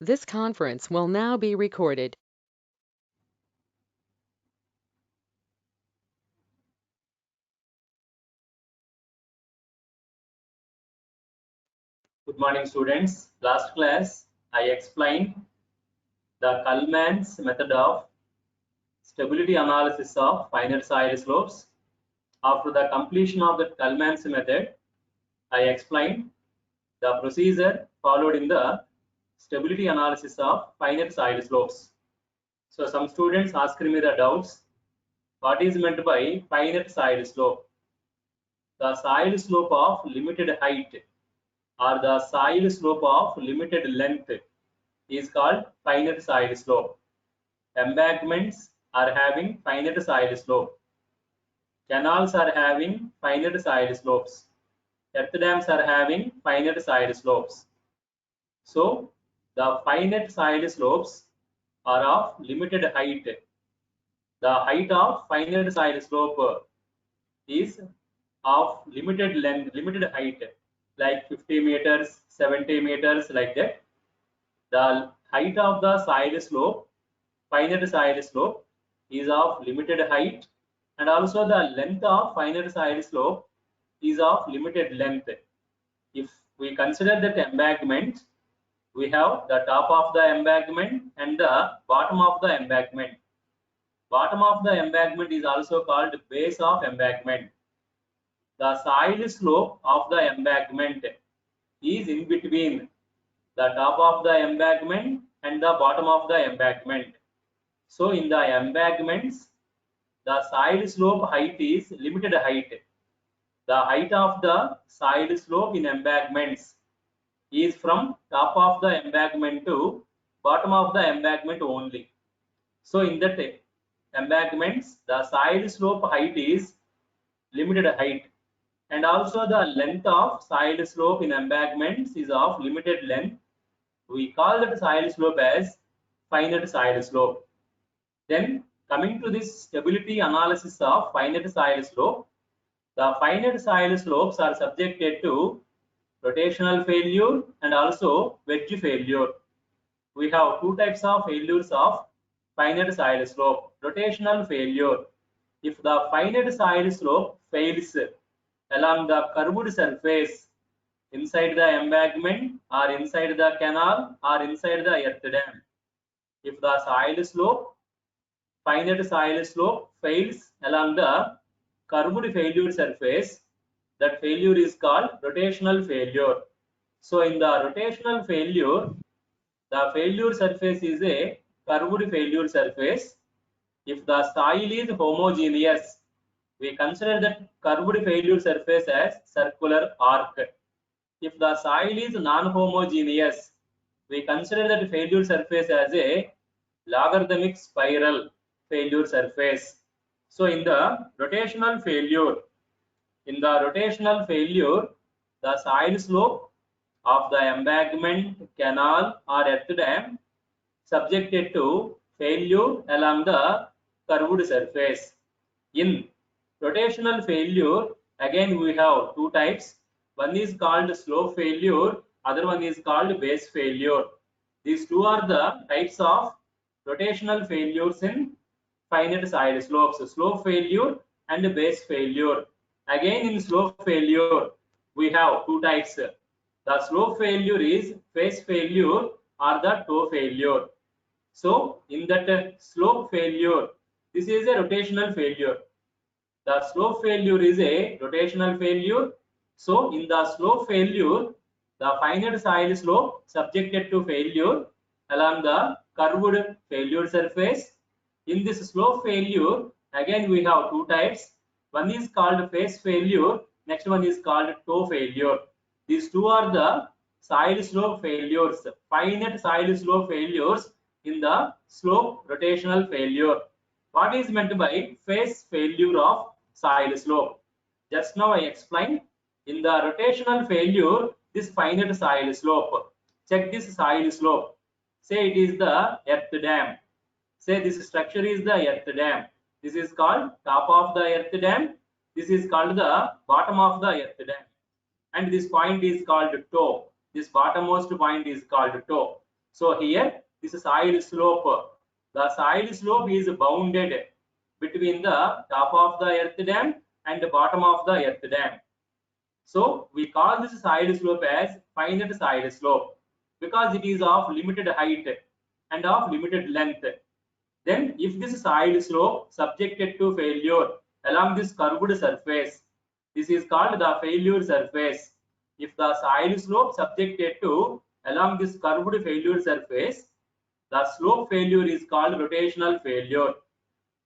This conference will now be recorded. Good morning, students. Last class, I explained the Kalman's method of stability analysis of finite side slopes. After the completion of the Kalman's method, I explained the procedure followed in the stability analysis of finite side slopes. So some students asked me the doubts. What is meant by finite side slope? The side slope of limited height or the side slope of limited length is called finite side slope. Embankments are having finite side slope. Canals are having finite side slopes. Earth dams are having finite side slopes. So the finite side slopes are of limited height. The height of finite side slope is of limited length, limited height, like 50 meters, 70 meters, like that. The height of the side slope, finite side slope, is of limited height, and also the length of finite side slope is of limited length. If we consider that embankment, we have the top of the embankment and the bottom of the embankment. Bottom of the embankment is also called base of embankment. The side slope of the embankment is in between the top of the embankment and the bottom of the embankment. So in the embankments, the side slope height is limited height. The height of the side slope in embankments is from top of the embankment to bottom of the embankment only. So in that embankments, the side slope height is limited height, and also the length of side slope in embankments is of limited length. We call that side slope as finite side slope. Then coming to this stability analysis of finite side slope, the finite side slopes are subjected to rotational failure and also wedge failure. We have two types of failures of finite side slope. Rotational failure. If the finite side slope fails along the curved surface inside the embankment or inside the canal or inside the earth dam. If the finite side slope fails along the curved failure surface, that failure is called rotational failure. So in the rotational failure, the failure surface is a curved failure surface. If the soil is homogeneous, we consider that curved failure surface as circular arc. If the soil is non-homogeneous, we consider that failure surface as a logarithmic spiral failure surface. So in the rotational failure, the side slope of the embankment, canal or earth dam subjected to failure along the curved surface. In rotational failure, again we have two types. One is called slope failure, other one is called base failure. These two are the types of rotational failures in finite side slopes, slope failure and base failure. Again in slope failure, we have two types. The slope failure is face failure or the toe failure. So in that slope failure, this is a rotational failure. The slope failure is a rotational failure. So in the slope failure, the finite side slope subjected to failure along the curved failure surface. In this slope failure, again we have two types. One is called face failure, next one is called toe failure. These two are the side slope failures, finite side slope failures in the slope rotational failure. What is meant by face failure of side slope? Just now I explained. In the rotational failure, this finite side slope. Check this side slope. Say it is the earth dam. Say this structure is the earth dam. This is called top of the earth dam. This is called the bottom of the earth dam. And this point is called toe. This bottommost point is called toe. So here this soil slope, the soil slope is bounded between the top of the earth dam and the bottom of the earth dam. So we call this soil slope as finite soil slope because it is of limited height and of limited length. Then if this soil slope subjected to failure along this curved surface, this is called the failure surface. If the soil slope subjected to along this curved failure surface, the slope failure is called rotational failure.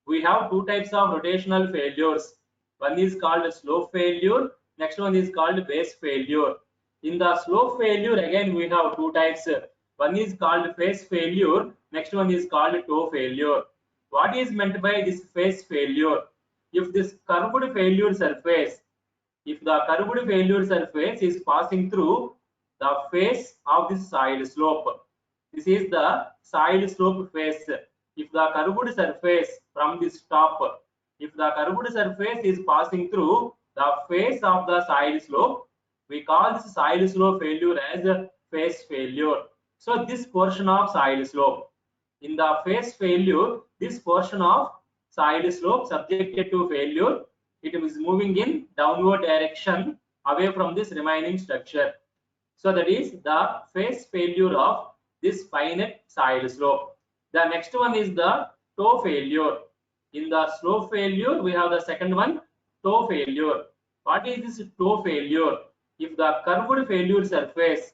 We have two types of rotational failures. One is called slope failure, next one is called base failure. In the slope failure, again we have two types. One is called face failure, next one is called toe failure. What is meant by this face failure? If this curved failure surface, if the curved failure surface is passing through the face of this soil slope, this is the soil slope face. If the curved surface from this top, if the curved surface is passing through the face of the soil slope, we call this soil slope failure as a face failure. So this portion of soil slope, in the face failure, this portion of soil slope subjected to failure, it is moving in downward direction away from this remaining structure. So that is the face failure of this finite soil slope. The next one is the toe failure. In the slope failure, we have the second one, toe failure. What is this toe failure? If the curved failure surface,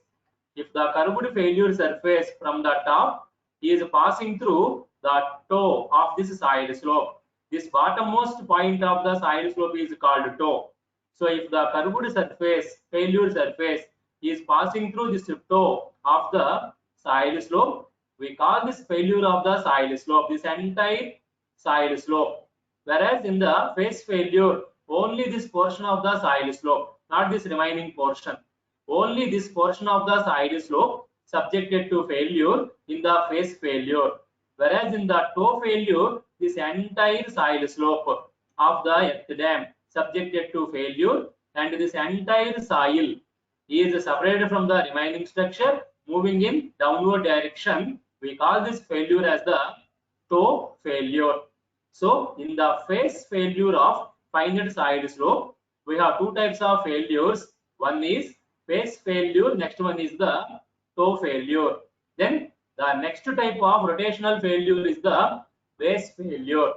if the curved failure surface from the top is passing through the toe of this soil slope, this bottommost point of the soil slope is called toe. So if the curved surface, failure surface is passing through this toe of the soil slope, we call this failure of the soil slope, this entire soil slope. Whereas in the face failure, only this portion of the soil slope, not this remaining portion, only this portion of the soil slope subjected to failure in the face failure. Whereas in the toe failure, this entire soil slope of the earth dam subjected to failure, and this entire soil is separated from the remaining structure moving in downward direction. We call this failure as the toe failure. So in the face failure of finite soil slope, we have two types of failures. One is face failure, next one is the toe failure. Then the next type of rotational failure is the base failure.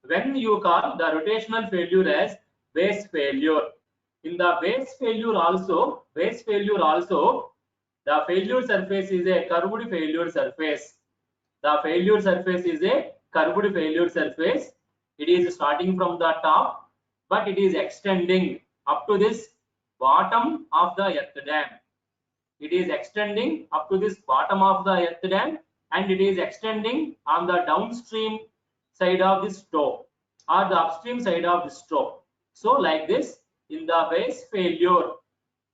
When you call the rotational failure as base failure, in the base failure also, the failure surface is a curved failure surface. The failure surface is a curved failure surface. It is starting from the top, but it is extending up to this bottom of the earth dam. It is extending up to this bottom of the earth dam, and it is extending on the downstream side of this toe or the upstream side of this toe. So like this, in the base failure,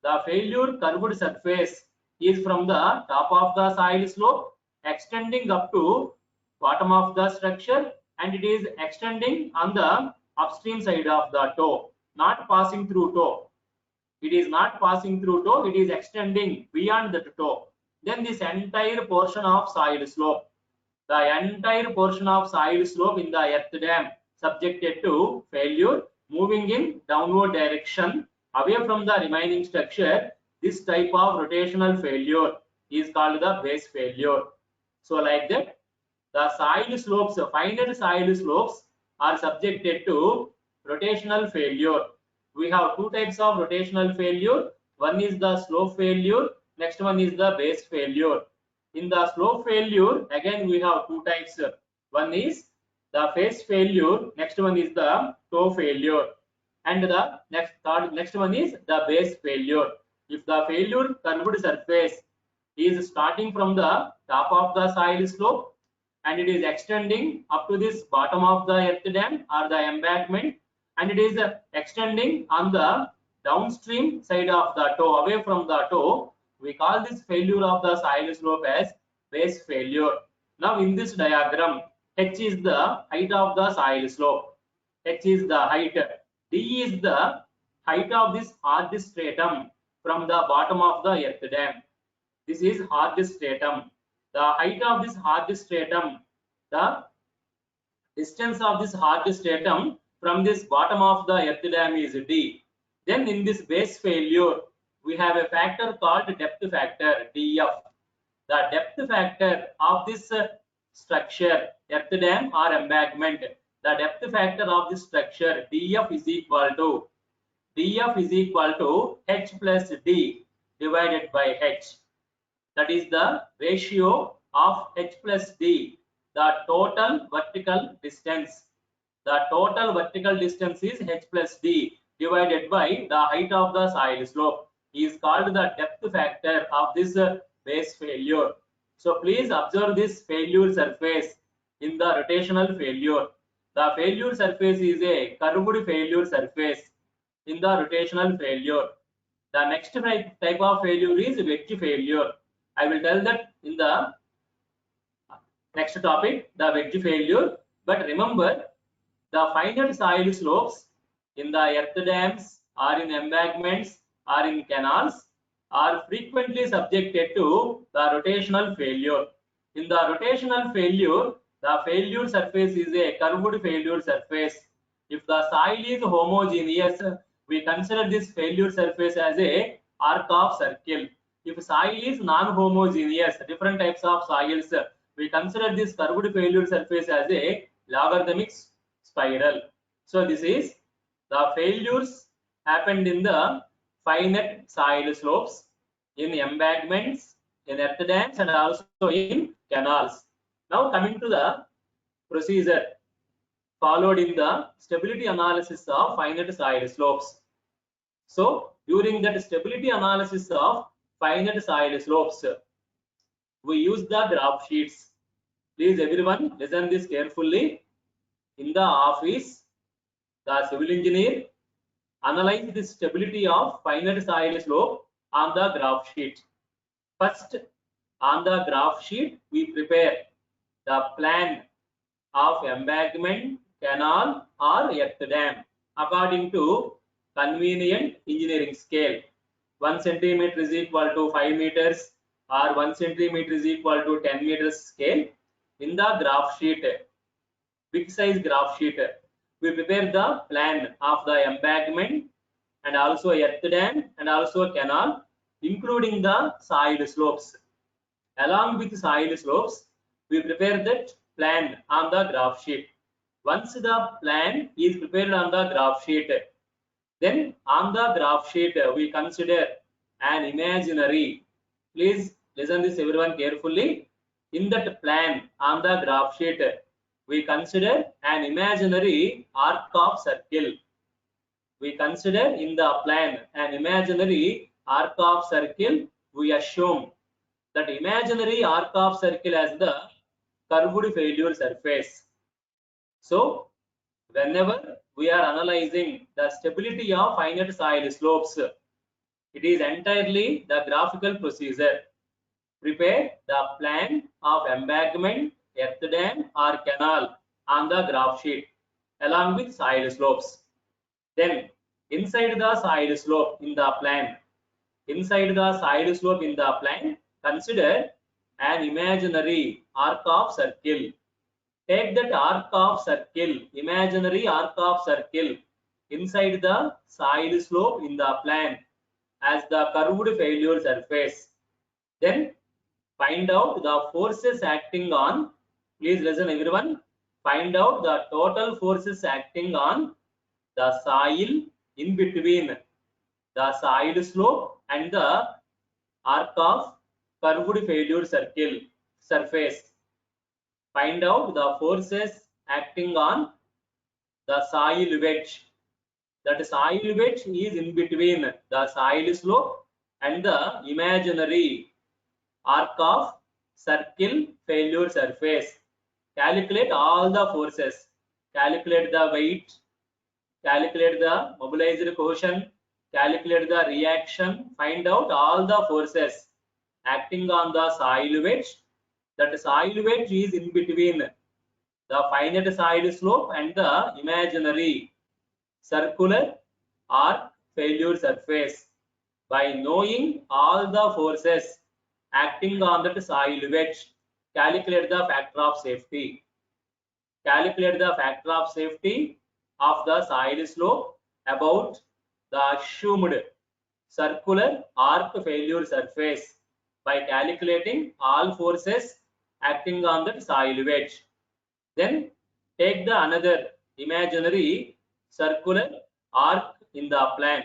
the failure curved surface is from the top of the soil slope extending up to bottom of the structure, and it is extending on the upstream side of the toe, not passing through toe. It is not passing through toe, it is extending beyond the toe. Then this entire portion of soil slope, the entire portion of soil slope in the earth dam subjected to failure, moving in downward direction away from the remaining structure, this type of rotational failure is called the base failure. So like that, the soil slopes, finite soil slopes are subjected to rotational failure. We have two types of rotational failure. One is the slope failure, next one is the base failure. In the slope failure, again we have two types. One is the face failure, next one is the toe failure, and the next one is the base failure. If the failure curved surface is starting from the top of the soil slope and it is extending up to this bottom of the earth dam or the embankment, and it is extending on the downstream side of the toe away from the toe, we call this failure of the soil slope as base failure. Now in this diagram, H is the height of the soil slope. H is the height. D is the height of this hard stratum from the bottom of the earth dam. This is hard stratum. The height of this hard stratum, the distance of this hard stratum from this bottom of the earth dam is d. Then in this base failure, we have a factor called depth factor, df. The depth factor of this structure, earth dam or embankment, the depth factor of this structure, df is equal to h plus d divided by h. That is the ratio of h plus d, the total vertical distance. The total vertical distance is h plus d divided by the height of the soil slope. Is called the depth factor of this base failure. So please observe this failure surface in the rotational failure. The failure surface is a curved failure surface in the rotational failure. The next type of failure is wedge failure. I will tell that in the next topic, the wedge failure. But remember, the finite soil slopes in the earth dams or in embankments or in canals are frequently subjected to the rotational failure. In the rotational failure, the failure surface is a curved failure surface. If the soil is homogeneous, we consider this failure surface as a arc of circle. If soil is non-homogeneous, different types of soils, we consider this curved failure surface as a logarithmic spiral. So this is the failures happened in the finite soil slopes, in embankments, in earth dams, and also in canals. Now coming to the procedure followed in the stability analysis of finite soil slopes. So during that stability analysis of finite soil slopes, we use the graph sheets. Please everyone listen this carefully. In the office, the civil engineer analyze the stability of finite soil slope on the graph sheet. First, on the graph sheet, we prepare the plan of embankment, canal or earth dam according to convenient engineering scale. 1 centimeter is equal to 5 meters or 1 centimeter is equal to 10 meters scale. In the graph sheet, big size graph sheet, we prepare the plan of the embankment and also earth dam and also canal, including the soil slopes. Along with soil slopes, we prepare that plan on the graph sheet. Once the plan is prepared on the graph sheet, then on the graph sheet we consider an imaginary. Please listen this everyone carefully. In that plan on the graph sheet, we consider an imaginary arc of circle. We consider in the plan an imaginary arc of circle. We assume that imaginary arc of circle as the curved failure surface. So whenever we are analyzing the stability of finite soil slopes, it is entirely the graphical procedure. Prepare the plan of embankment, earth dam or canal on the graph sheet along with soil slopes. Then inside the soil slope in the plan, consider an imaginary arc of circle. Take that arc of circle, imaginary arc of circle, inside the soil slope in the plan as the curved failure surface. Then find out the forces acting on, please listen everyone, find out the total forces acting on the soil in between the soil slope and the arc of curved failure surface. Find out the forces acting on the soil wedge. That soil wedge is in between the soil slope and the imaginary arc of circle failure surface. Calculate all the forces. Calculate the weight. Calculate the mobilized cohesion. Calculate the reaction. Find out all the forces acting on the soil wedge. That soil wedge is in between the finite soil slope and the imaginary circular arc failure surface. By knowing all the forces acting on that soil wedge, calculate the factor of safety. Calculate the factor of safety of the soil slope about the assumed circular arc failure surface by calculating all forces acting on the soil wedge. Then take the another imaginary circular arc in the plan.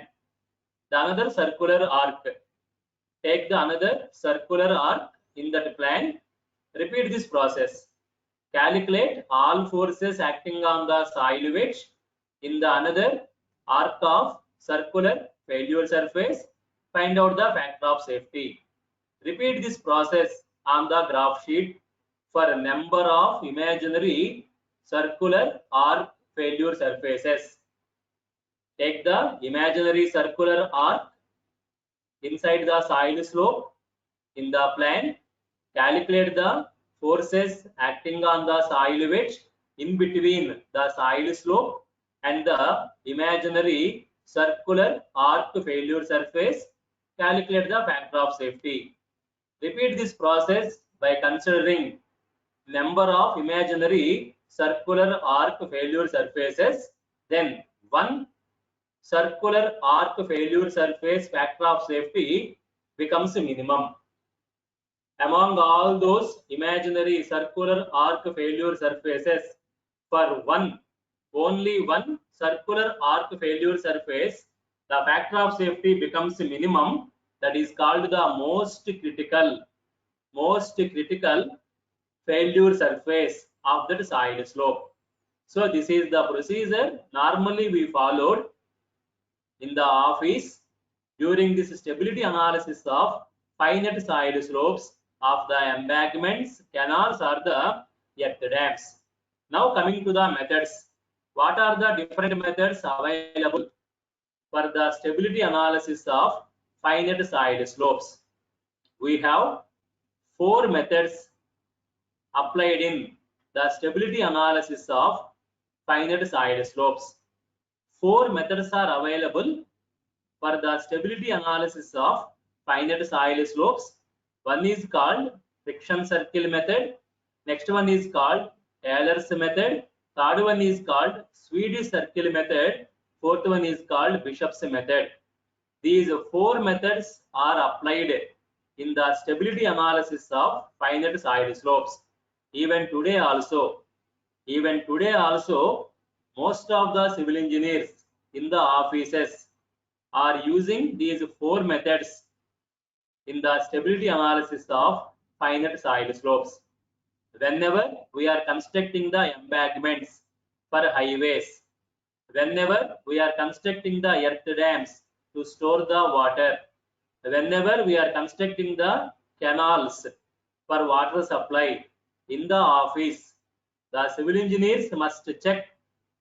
The another circular arc. Take the another circular arc in that plan. Repeat this process. Calculate all forces acting on the soil wedge in the another arc of circular failure surface. Find out the factor of safety. Repeat this process on the graph sheet for a number of imaginary circular arc failure surfaces. Take the imaginary circular arc inside the soil slope in the plan. Calculate the forces acting on the soil wedge in between the soil slope and the imaginary circular arc failure surface. Calculate the factor of safety. Repeat this process by considering number of imaginary circular arc failure surfaces. Then one circular arc failure surface factor of safety becomes minimum. Among all those imaginary circular arc failure surfaces, for only one circular arc failure surface, the factor of safety becomes minimum. That is called the most critical failure surface of that soil slope. So this is the procedure normally we followed in the office during this stability analysis of finite soil slopes of the embankments, canals, or the earth dams. Now coming to the methods. What are the different methods available for the stability analysis of finite soil slopes? We have 4 methods applied in the stability analysis of finite soil slopes. 4 methods are available for the stability analysis of finite soil slopes. One is called friction circle method. Next one is called Taylor's method. Third one is called Swedish circle method. Fourth one is called Bishop's method. These 4 methods are applied in the stability analysis of finite soil slopes. Even today also, most of the civil engineers in the offices are using these 4 methods in the stability analysis of finite soil slopes. Whenever we are constructing the embankments for highways, whenever we are constructing the earth dams to store the water, whenever we are constructing the canals for water supply in the office, the civil engineers must check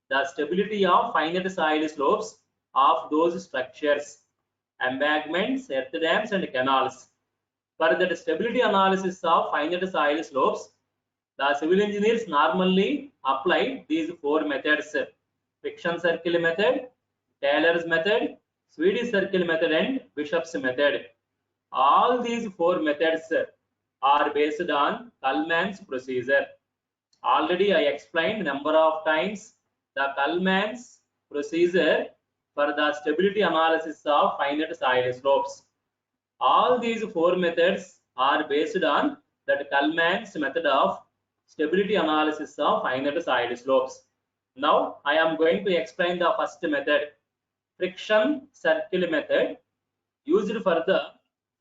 the stability of finite soil slopes of those structures, embankments, earth dams, and canals. For the stability analysis of finite soil slopes, the civil engineers normally apply these 4 methods: friction circle method, Taylor's method, Swedish circle method, and Bishop's method. All these 4 methods are based on Kalman's procedure. Already I explained number of times the Kalman's procedure for the stability analysis of finite soil slopes. All these 4 methods are based on that Kalman's method of stability analysis of finite soil slopes. Now I am going to explain the first method, friction circle method, used for the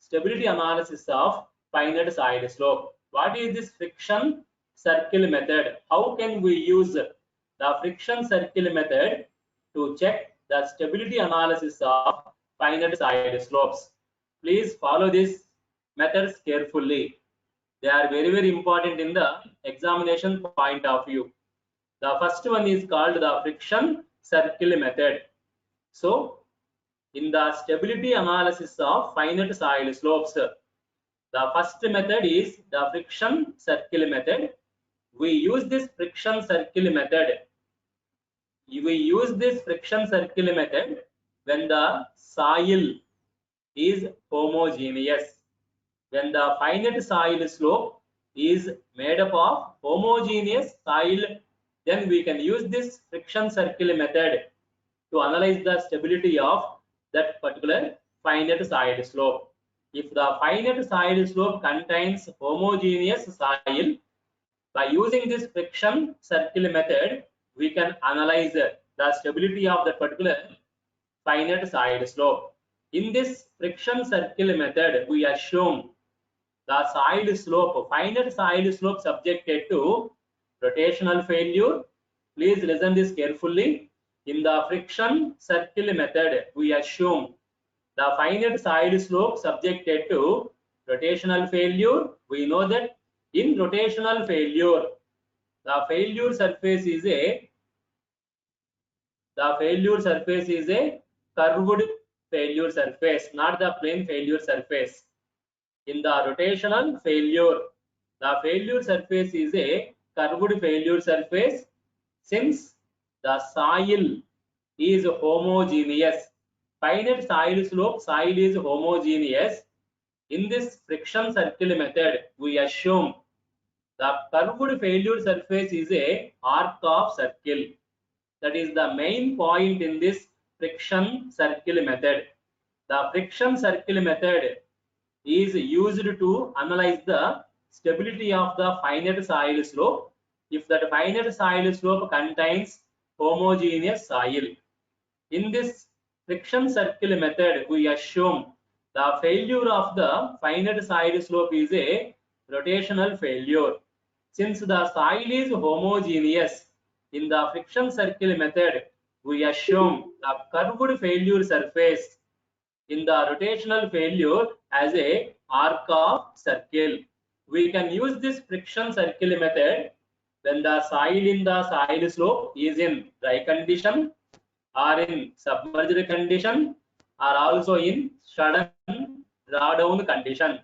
stability analysis of finite soil slope. What is this friction circle method? How can we use the friction circle method to check the stability analysis of finite soil slopes? Please follow these methods carefully. They are very, very important in the examination point of view. The first one is called the friction circle method. So, in the stability analysis of finite soil slopes, the first method is the friction circle method. We use this friction circle method. When the soil is homogeneous. When the finite soil slope is made up of homogeneous soil, then we can use this friction circle method to analyze the stability of that particular finite soil slope. If the finite soil slope contains homogeneous soil, by using this friction circle method, we can analyze the stability of that particular finite soil slope. In this friction circle method, we assume the soil slope, finite soil slope subjected to rotational failure. Please listen this carefully. In the friction circle method, we assume the finite soil slope subjected to rotational failure. We know that in rotational failure, the failure surface is a curved failure surface, not the plane failure surface. In the rotational failure, the failure surface is a curved failure surface. Since the soil is homogeneous, finite soil slope, soil is homogeneous. In this friction circle method, we assume the curved failure surface is a arc of circle. That is the main point in this friction circle method. The friction circle method is used to analyze the stability of the finite soil slope if that finite soil slope contains homogeneous soil. In this friction circle method, we assume the failure of the finite soil slope is a rotational failure. Since the soil is homogeneous, in the friction circle method, we assume the curved failure surface in the rotational failure as a arc of circle. We can use this friction circle method when the soil in the soil slope is in dry condition or in submerged condition or also in sudden drawdown condition.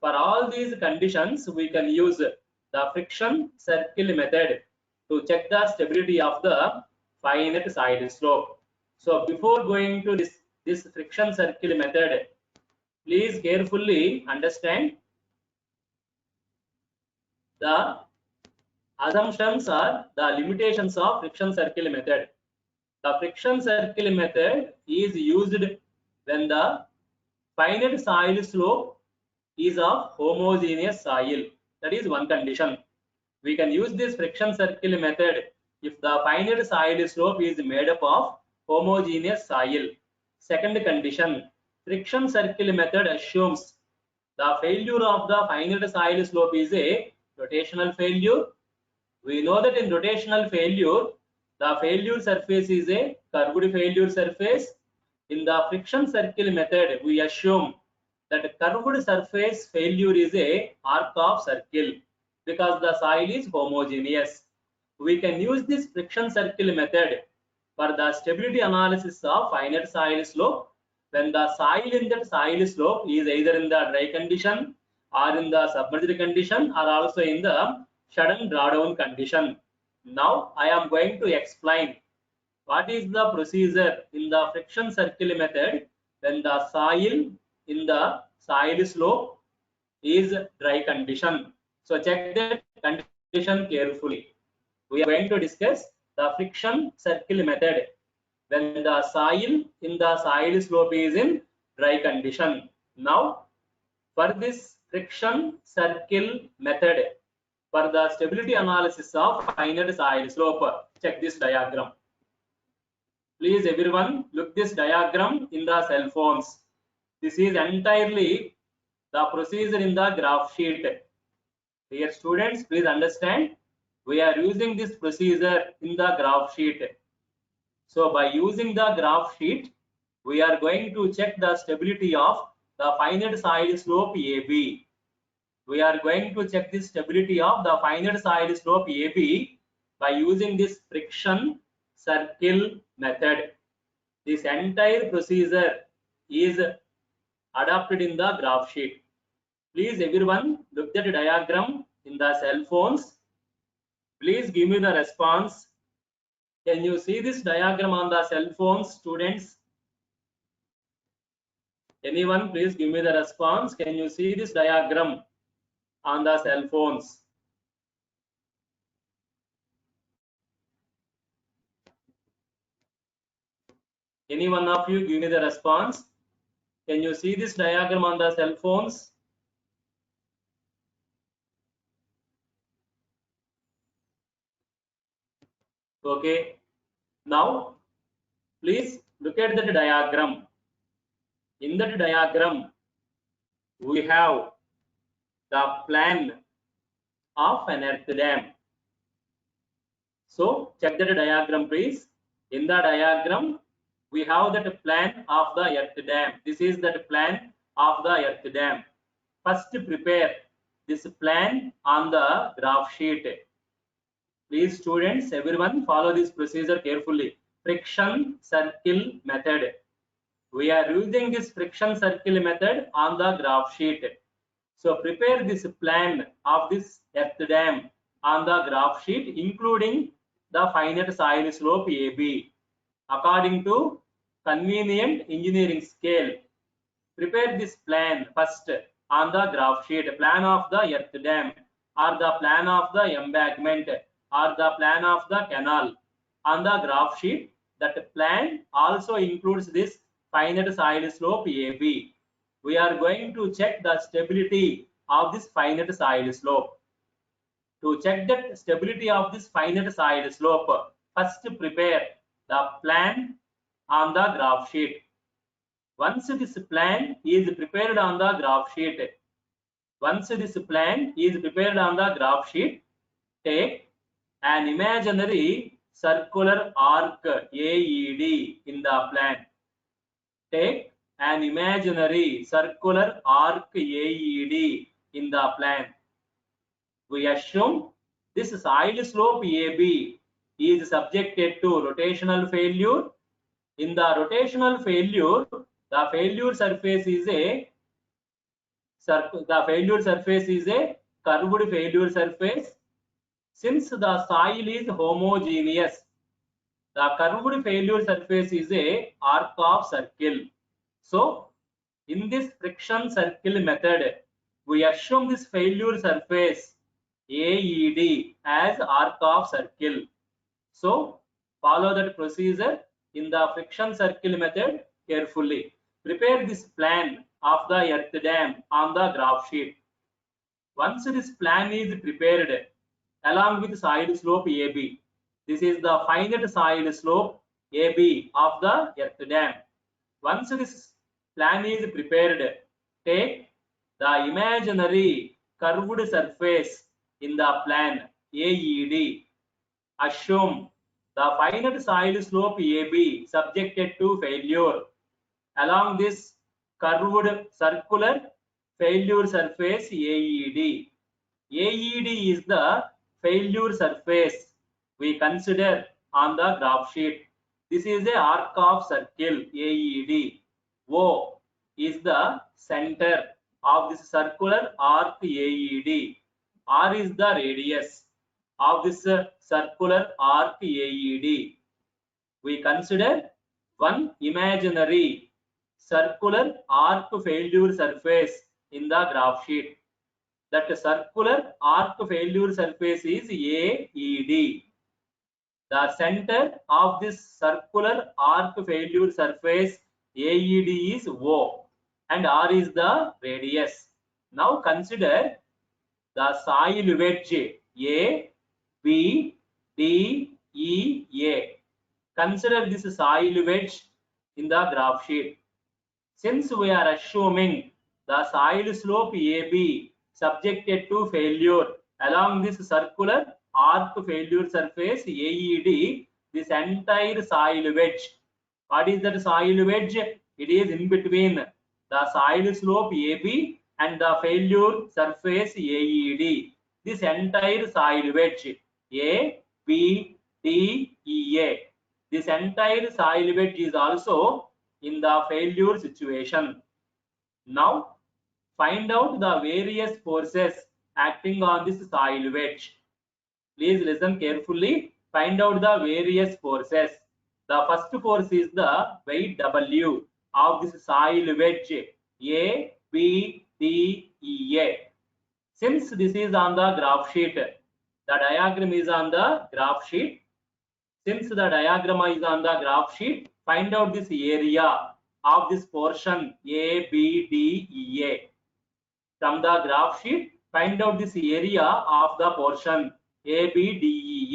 For all these conditions, we can use the friction circle method to check the stability of the finite soil slope. So before going to this friction circle method, please carefully understand the assumptions or the limitations of friction circle method. The friction circle method is used when the finite soil slope is of homogeneous soil. That is one condition. We can use this friction circle method if the finite soil slope is made up of homogeneous soil. Second condition, friction circle method assumes the failure of the finite soil slope is a rotational failure. We know that in rotational failure, the failure surface is a curved failure surface. In the friction circle method, we assume that curved surface failure is a arc of circle because the soil is homogeneous. We can use this friction circle method for the stability analysis of finite soil slope when the soil in that soil slope is either in the dry condition or in the submerged condition or also in the sudden drawdown condition. Now I am going to explain what is the procedure in the friction circle method when the soil in the soil slope is dry condition. So check that condition carefully. We are going to discuss the friction circle method when the soil in the soil slope is in dry condition. Now for this friction circle method, for the stability analysis of finite soil slope, check this diagram. Please everyone look this diagram in the cell phones. This is entirely the procedure in the graph sheet. Dear students, please understand, we are using this procedure in the graph sheet. So by using the graph sheet, we are going to check the stability of the finite soil slope AB. We are going to check the stability of the finite soil slope AB by using this friction circle method. This entire procedure is adopted in the graph sheet. Please everyone look at the diagram in the cell phones. Please give me the response. Can you see this diagram on the cell phones, students? Anyone please give me the response. Can you see this diagram on the cell phones? Any one of you give me the response. Can you see this diagram on the cell phones? Okay. Now, please look at that diagram. In that diagram, we have the plan of an earth dam. So, check that diagram, please. In the diagram, we have that plan of the earth dam. This is that plan of the earth dam. First, prepare this plan on the graph sheet. Please, students, everyone follow this procedure carefully. Friction circle method. We are using this friction circle method on the graph sheet. So prepare this plan of this earth dam on the graph sheet, including the finite soil slope AB, according to convenient engineering scale. Prepare this plan first on the graph sheet, plan of the earth dam, or the plan of the embankment, or the plan of the canal. On the graph sheet, that plan also includes this finite soil slope AB. We are going to check the stability of this finite soil slope. To check the stability of this finite soil slope, first prepare the plan on the graph sheet. Once this plan is prepared on the graph sheet, take an imaginary circular arc AED in the plan. Take an imaginary circular arc AED in the plan. We assume this soil slope AB is subjected to rotational failure. In the rotational failure, the failure surface is a curved failure surface. Since the soil is homogeneous, the curved failure surface is a arc of circle. So, in this friction circle method, we assume this failure surface AED as arc of circle. So, follow that procedure in the friction circle method carefully. Prepare this plan of the earth dam on the graph sheet. Once this plan is prepared, along with soil slope AB, this is the finite soil slope AB of the earth dam. Once this plan is prepared, take the imaginary curved surface in the plan AED. Assume the finite soil slope AB subjected to failure along this curved circular failure surface AED. AED is the failure surface we consider on the graph sheet. This is a arc of circle AED. O is the center of this circular arc AED. R is the radius of this circular arc AED. We consider one imaginary circular arc failure surface in the graph sheet. That circular arc failure surface is AED. The center of this circular arc failure surface AED is O and R is the radius. Now consider the soil wedge A, B, D, E, A. Consider this soil wedge in the graph sheet. Since we are assuming the soil slope AB subjected to failure along this circular arc failure surface AED, this entire soil wedge. What is that soil wedge? It is in between the soil slope AB and the failure surface AED. This entire soil wedge A, B, D, E, A. This entire soil wedge is also in the failure situation. Now, find out the various forces acting on this soil wedge. Please listen carefully. Find out the various forces. The first force is the weight W of this soil wedge A, B, D, E, A. Since this is on the graph sheet, the diagram is on the graph sheet. Since the diagram is on the graph sheet, find out this area of this portion A, B, D, E, A. From the graph sheet, find out this area of the portion A, B, D,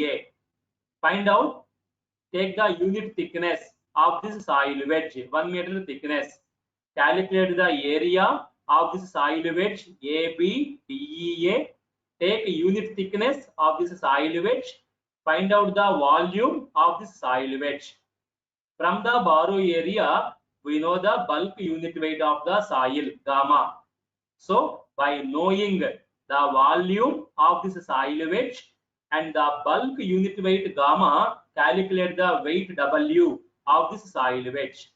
E, A. Find out, take the unit thickness of this soil wedge, 1 meter thickness. Calculate the area of this soil wedge A, B, D, E, A. Take unit thickness of this soil wedge. Find out the volume of this soil wedge. From the borrow area, we know the bulk unit weight of the soil, gamma. So, by knowing the volume of this soil wedge and the bulk unit weight gamma, calculate the weight W of this soil wedge.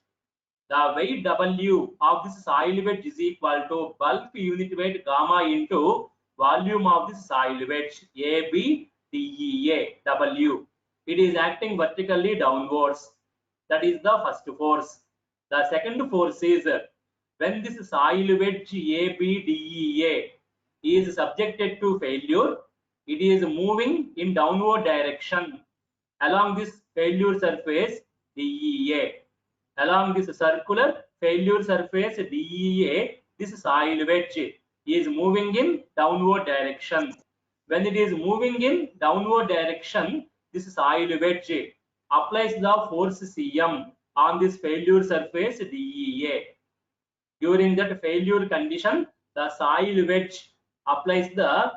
The weight W of this soil wedge is equal to bulk unit weight gamma into volume of this soil wedge AB DEA W. It is acting vertically downwards. That is the first force. The second force is when this soil wedge ABDEA is subjected to failure, it is moving in downward direction along this failure surface DEA. Along this circular failure surface DEA, this soil wedge is moving in downward direction. When it is moving in downward direction, this soil wedge applies the force Cm on this failure surface DEA. During that failure condition, the soil wedge applies the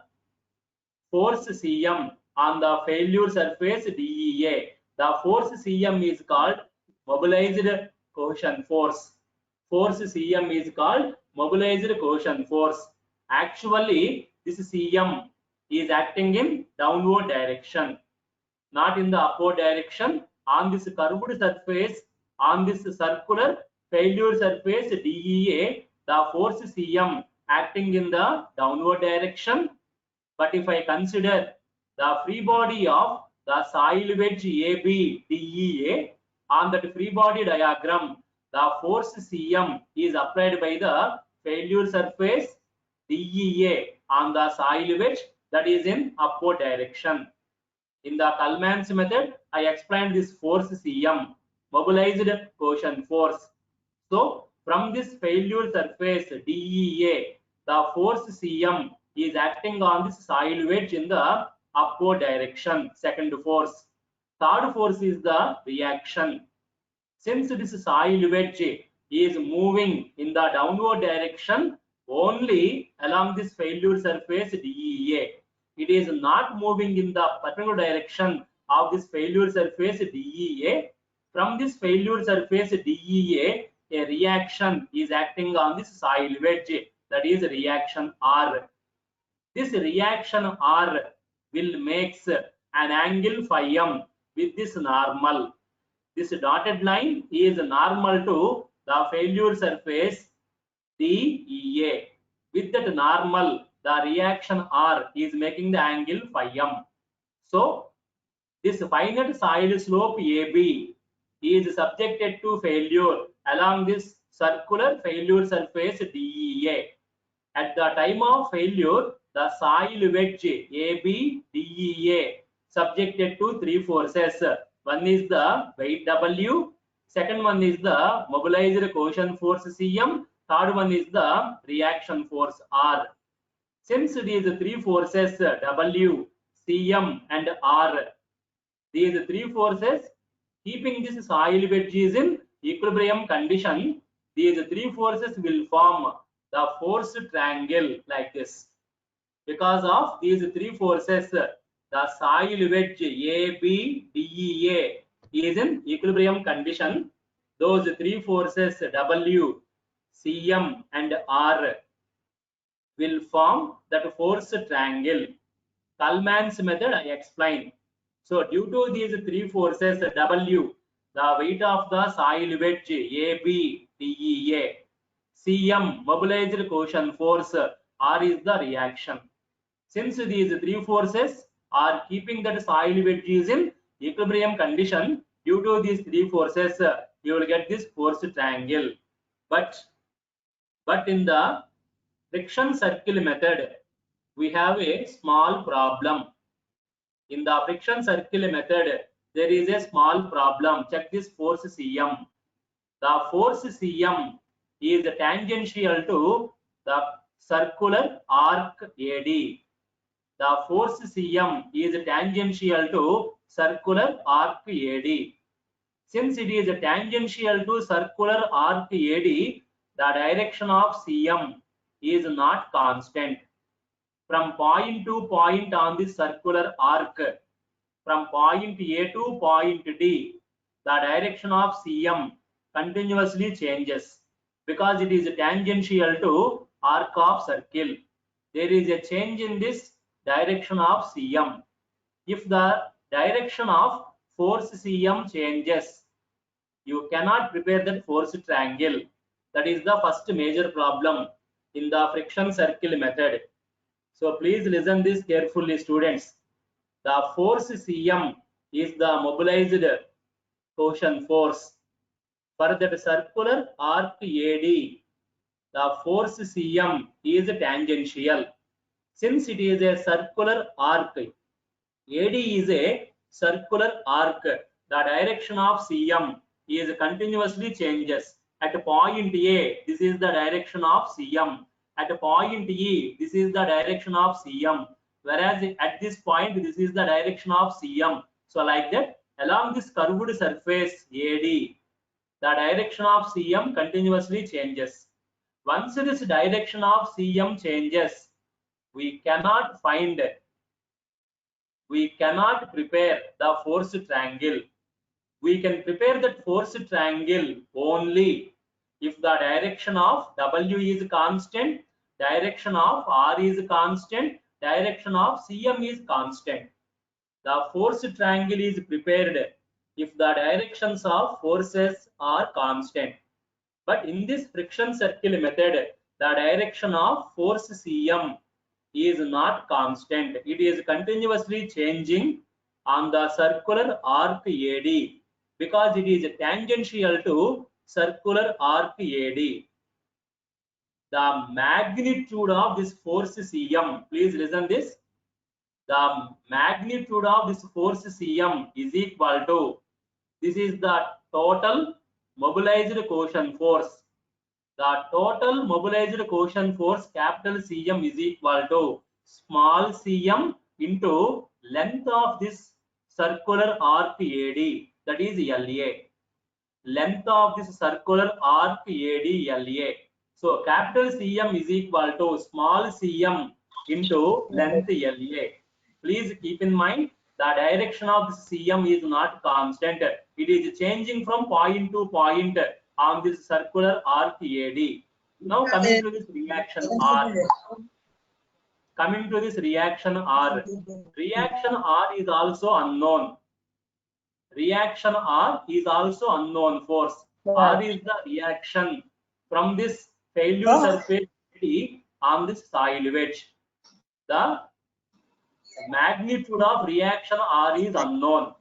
force Cm on the failure surface DEA. The force Cm is called mobilized cohesion force. Force Cm is called mobilized cohesion force. Actually, this Cm is acting in downward direction, not in the upward direction. On this curved surface, on this circular failure surface DEA, the force Cm acting in the downward direction. But if I consider the free body of the soil wedge AB DEA, on that free body diagram, the force Cm is applied by the failure surface DEA on the soil wedge, that is in upward direction. In the Kalman's method, I explained this force Cm, mobilized cohesion force. So from this failure surface DEA, the force Cm is acting on this soil wedge in the upward direction, second force. Third force is the reaction. Since this soil wedge is moving in the downward direction only along this failure surface DEA, it is not moving in the perpendicular direction of this failure surface DEA. From this failure surface DEA, a reaction is acting on this soil wedge, that is reaction R. This reaction R will make an angle phi m with this normal. This dotted line is normal to the failure surface DEA. With that normal, the reaction R is making the angle phi m. So this finite soil slope AB is subjected to failure along this circular failure surface DEA. At the time of failure, the soil wedge AB DEA subjected to three forces. One is the weight W, second one is the mobilized cohesion force Cm, third one is the reaction force R. Since these three forces W, Cm and R, these three forces keeping this soil wedge is in equilibrium condition, these three forces will form the force triangle like this. Because of these three forces, the soil wedge ABDEA is in equilibrium condition. Those three forces W, Cm and R will form that force triangle. Kalman's method I explained. So due to these three forces W, the weight of the soil wedge ABDEA, Cm mobilized cohesion force, R is the reaction. Since these three forces are keeping that soil wedge is in equilibrium condition, due to these three forces, you will get this force triangle. But in the friction circle method, we have a small problem. In the friction circle method, there is a small problem. Check this force Cm. The force Cm is tangential to the circular arc AD. The force Cm is tangential to circular arc AD. Since it is tangential to circular arc AD, the direction of Cm is not constant. From point to point on this circular arc, from point A to point D, the direction of Cm continuously changes because it is tangential to arc of circle. There is a change in this direction of Cm. If the direction of force Cm changes, you cannot prepare that force triangle. That is the first major problem in the friction circle method. So please listen this carefully, students. The force Cm is the mobilized torsion force. For that circular arc AD, the force Cm is tangential. Since it is a circular arc, AD is a circular arc, the direction of Cm is continuously changes. At point A, this is the direction of Cm. At point E, this is the direction of Cm. Whereas at this point, this is the direction of Cm. So like that, along this curved surface AD, the direction of Cm continuously changes. Once this direction of Cm changes, we cannot prepare the force triangle. We can prepare that force triangle only if the direction of W is constant, direction of R is constant, direction of Cm is constant. The force triangle is prepared if the directions of forces are constant. But in this friction circle method, the direction of force Cm is not constant. It is continuously changing on the circular arc AD because it is tangential to circular arc AD. The magnitude of this force Cm, please listen this. The magnitude of this force Cm is equal to, this is the total mobilized cohesion force. The total mobilized cohesion force capital Cm is equal to small cm into length of this circular arc AD, that is LA. Length of this circular arc AD LA. So capital Cm is equal to small cm into length LA. Please keep in mind the direction of this Cm is not constant. It is changing from point to point on this circular arc AD. Now coming to this reaction R. Coming to this reaction R. Reaction R is also unknown. Reaction R is also unknown force. R is the reaction from this failure surface on this soil wedge. The magnitude of reaction R is unknown,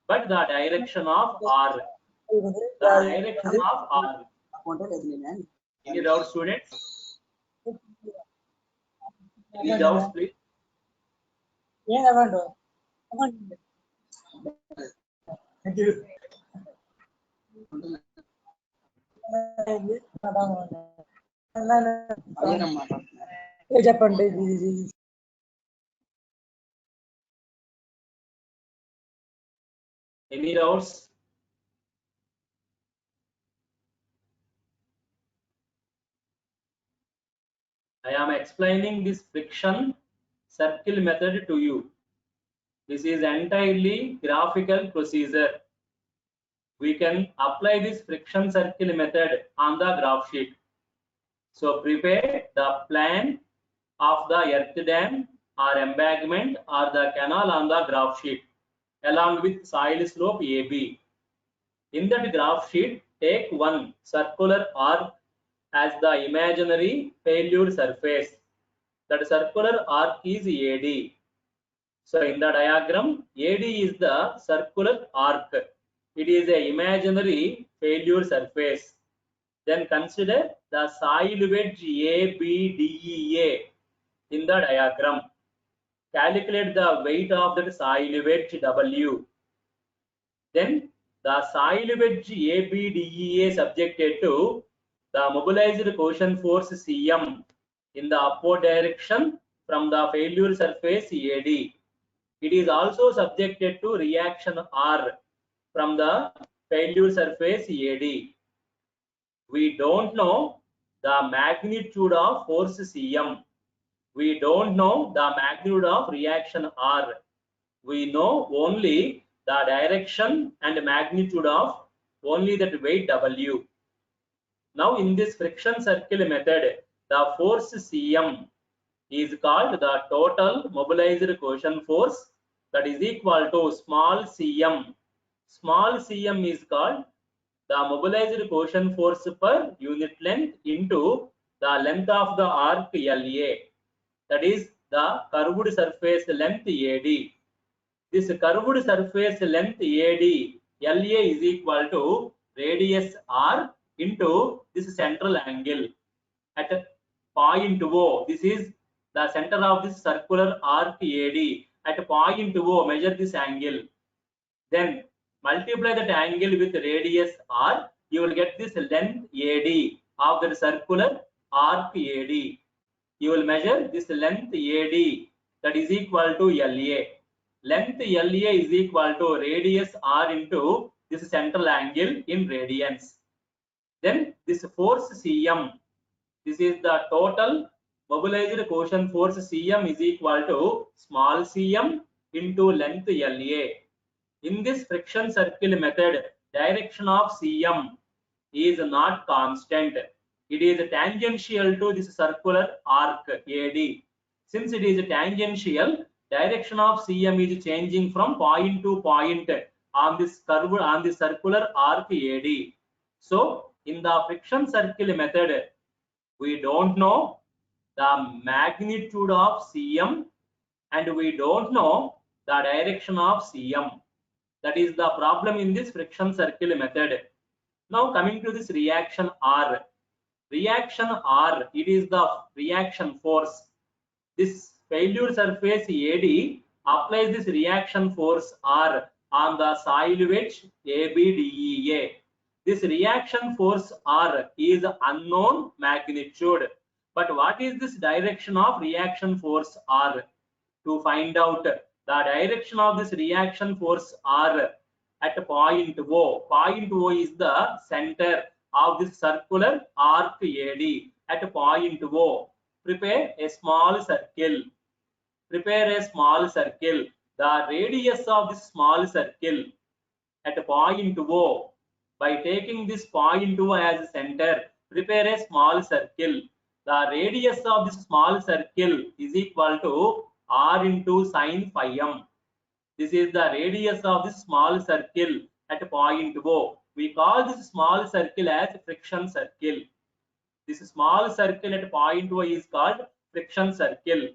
but the direction of R. The direction of R. Any doubts, students? Any doubts, please? Thank you. చెప్పండి. Any doubts? I am explaining this friction circle method to you. This is entirely graphical procedure. We can apply this friction circle method on the graph sheet. So prepare the plan of the earth dam or embankment or the canal on the graph sheet along with soil slope AB. In that graph sheet, take one circular arc as the imaginary failure surface. That circular arc is AD. So in the diagram, AD is the circular arc. It is an imaginary failure surface. Then consider the soil wedge ABDEA in the diagram. Calculate the weight of that soil wedge W. Then the soil wedge ABDEA subjected to the mobilized cohesion force CM in the upward direction from the failure surface AD. It is also subjected to reaction R from the failure surface AD. We don't know the magnitude of force CM. We don't know the magnitude of reaction R. We know only the direction and magnitude of only that weight W. Now in this friction circle method, the force CM is called the total mobilized cohesion force, that is equal to small cm. Small cm is called the mobilized cohesion force per unit length into the length of the arc LA, that is the curved surface length AD. This curved surface length AD LA is equal to radius R into this central angle at point O. This is the center of this circular arc AD. At point O, measure this angle. Then multiply that angle with radius R. You will get this length AD of the circular arc AD. You will measure this length AD, that is equal to LA. Length LA is equal to radius R into this central angle in radians. Then this force CM, this is the total mobilized cohesion force CM is equal to small cm into length LA. In this friction circle method, direction of CM is not constant. It is tangential to this circular arc AD. Since it is tangential, direction of CM is changing from point to point on this curve on the circular arc AD. So in the friction circle method, we don't know the magnitude of CM and we don't know the direction of CM. That is the problem in this friction circle method. Now coming to this reaction R. Reaction R, it is the reaction force. This failure surface AD applies this reaction force R on the soil wedge ABDEA. This reaction force R is unknown magnitude. But what is this direction of reaction force R? To find out the direction of this reaction force R at point O. Point O is the center of this circular arc AD. At point O, prepare a small circle. Prepare a small circle. The radius of this small circle at point O, by taking this point O as center, prepare a small circle. The radius of this small circle is equal to R into sine phi m. This is the radius of this small circle at point O. We call this small circle as friction circle. This small circle at point O is called friction circle.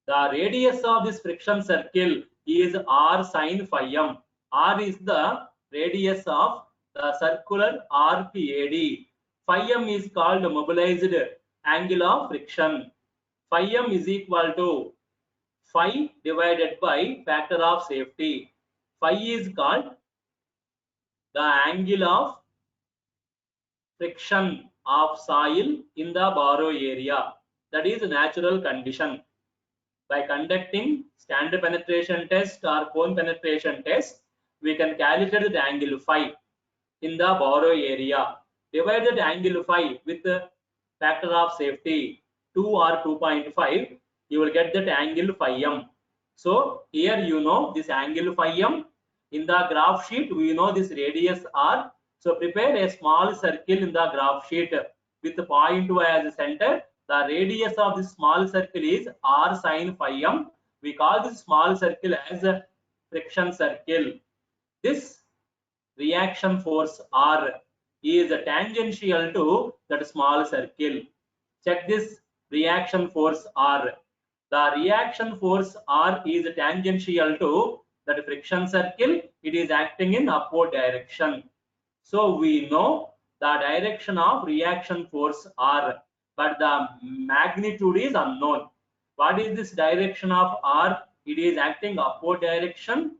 The radius of this friction circle is R sine phi m. R is the radius of the circular arc AD. Phi m is called mobilized angle of friction. Phi m is equal to phi divided by factor of safety. Phi is called the angle of friction of soil in the borrow area. That is natural condition. By conducting standard penetration test or cone penetration test, we can calculate the angle phi in the borrow area. Divide that angle phi with the factor of safety 2 or 2.5, you will get that angle phi m. So here you know this angle phi m. In the graph sheet we know this radius R. So prepare a small circle in the graph sheet with the point O as a center. The radius of this small circle is R sine phi m. We call this small circle as a friction circle. This reaction force R is tangential to that small circle. Check this reaction force R. The reaction force R is tangential to that friction circle. It is acting in upward direction. So we know the direction of reaction force R. but the magnitude is unknown. What is this direction of R? It is acting upward direction.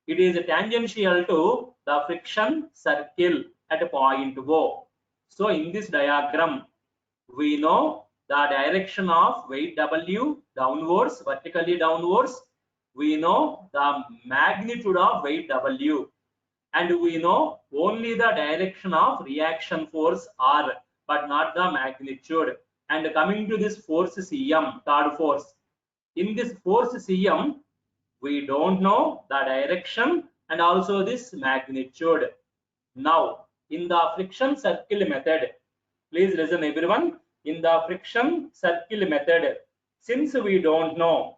It is tangential to the friction circle at a point O. So in this diagram, we know the direction of weight W downwards, vertically downwards. We know the magnitude of weight W, and we know only the direction of reaction force R, but not the magnitude. And coming to this force Cm, third force. In this force Cm, we don't know the direction and also this magnitude. Now, in the friction circle method, please listen everyone. In the friction circle method, since we don't know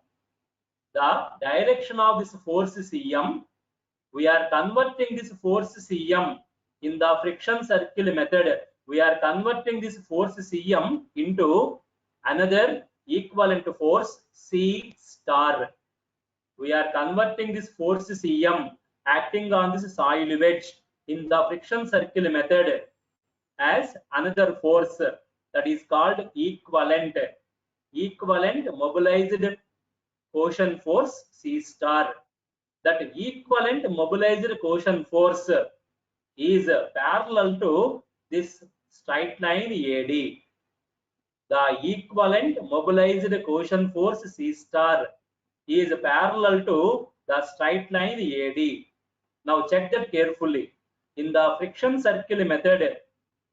the direction of this force Cm, we are converting this force Cm in the friction circle method. We are converting this force Cm into another equivalent force C star. We are converting this force Cm acting on this soil wedge in the friction circle method as another force that is called equivalent mobilized cohesion force C star. That equivalent mobilized cohesion force is parallel to this straight line AD. The equivalent mobilized cohesion force C star is parallel to the straight line AD. Now check that carefully. In the friction circle method,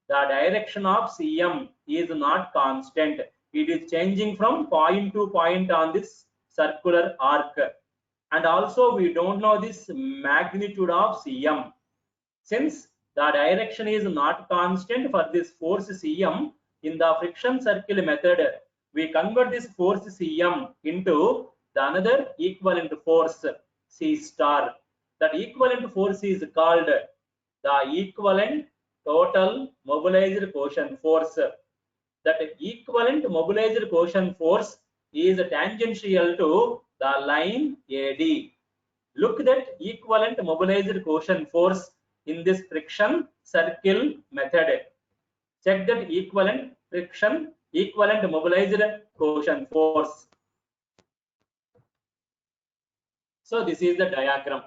the direction of Cm is not constant. It is changing from point to point on this circular arc. And also we don't know this magnitude of Cm. Since the direction is not constant for this force Cm, in the friction circle method, we convert this force Cm into the another equivalent force C star. That equivalent force is called the equivalent total mobilized cohesion force. That equivalent mobilized cohesion force is tangential to the line AD. Look that equivalent mobilized cohesion force in this friction circle method. Check that equivalent mobilized cohesion force. So this is the diagram.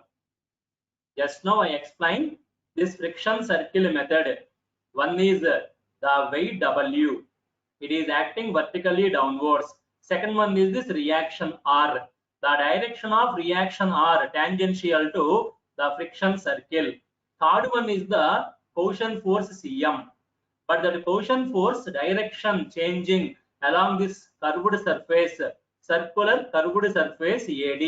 Just now I explained this friction circle method. One is the weight W. It is acting vertically downwards. Second one is this reaction R. The direction of reaction R tangential to the friction circle. Third one is the cohesion force Cm. But the cohesion force direction changing along this curved surface, circular curved surface AD.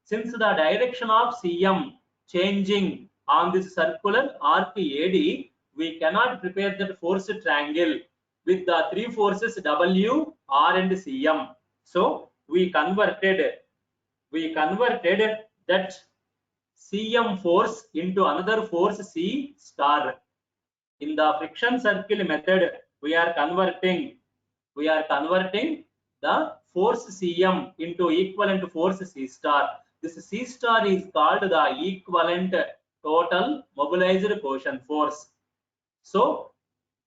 Since the direction of Cm changing on this circular arc AD, we cannot prepare that force triangle with the three forces W, R and Cm. So we converted that Cm force into another force C star. In the friction circle method, we are converting the force Cm into equivalent force C star. This C star is called the equivalent total mobilized cohesion force. So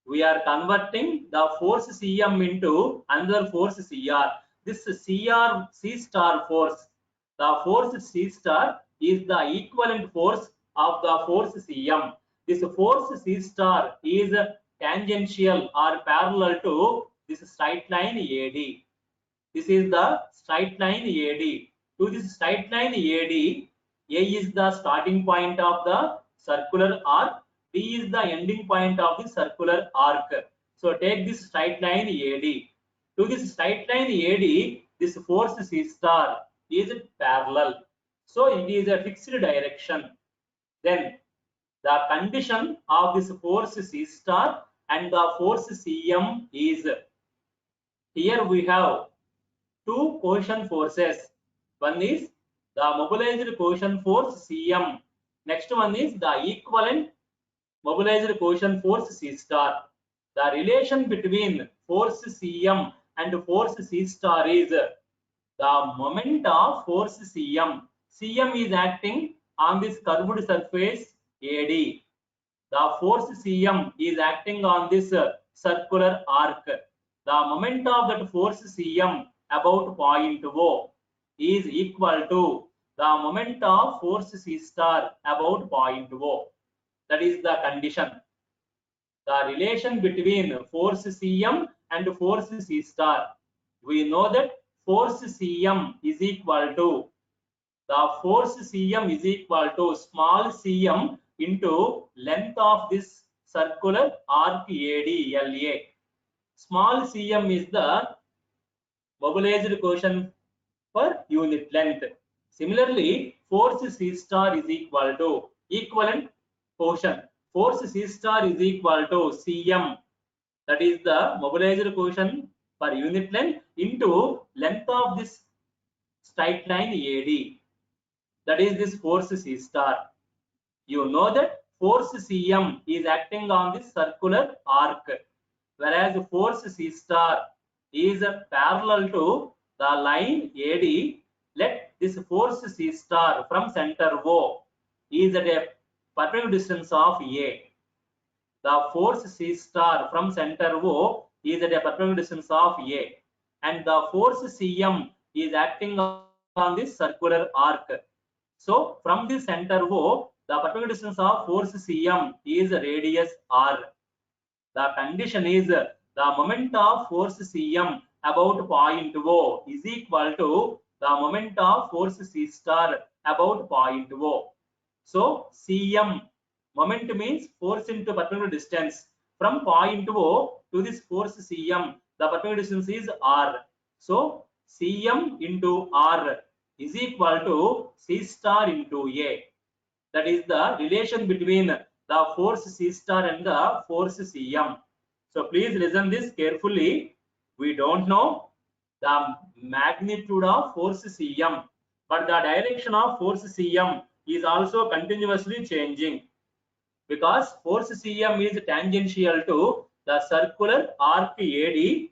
we are converting the force Cm into another force Cr. This C star force, the force C star is the equivalent force of the force Cm. This force C star is tangential or parallel to this straight line AD. This is the straight line AD. To this straight line AD, A is the starting point of the circular arc, B is the ending point of the circular arc. So take this straight line AD. To this straight line AD, this force C star is parallel. So it is a fixed direction. Then the condition of this force C star and the force Cm is, here we have two cohesion forces. One is the mobilized cohesion force Cm. Next one is the equivalent mobilized cohesion force C star. The relation between force Cm and force C star is the moment of force Cm. Cm is acting on this curved surface AD. The force Cm is acting on this circular arc. the moment of that force Cm about point O is equal to the moment of force C star about point O. That is the condition. The relation between force Cm and force C star. We know that force Cm is equal to the force Cm is equal to small cm into length of this circular arc AD LA. Small cm is the mobilized quotient per unit length. Similarly, force C star is equal to equivalent quotient. Force C star is equal to cm, that is the mobilized quotient per unit length, into length of this straight line AD. That is this force C star. You know that force Cm is acting on this circular arc, whereas force C star is parallel to the line AD. Let this force C star from center O is at a perpendicular distance of A. The force C star from center O is at a perpendicular distance of A, and the force Cm is acting on this circular arc. So from the center O, the perpendicular distance of force Cm is radius r. The condition is the moment of force Cm about point O is equal to the moment of force C star about point O. So Cm, moment means force into perpendicular distance from point O to this force Cm. The perpendicular distance is r. So Cm into r is equal to C star into A. That is the relation between the force C star and the force Cm. So please listen this carefully. We don't know the magnitude of force Cm, but the direction of force Cm is also continuously changing, because force Cm is tangential to the circular arc AD.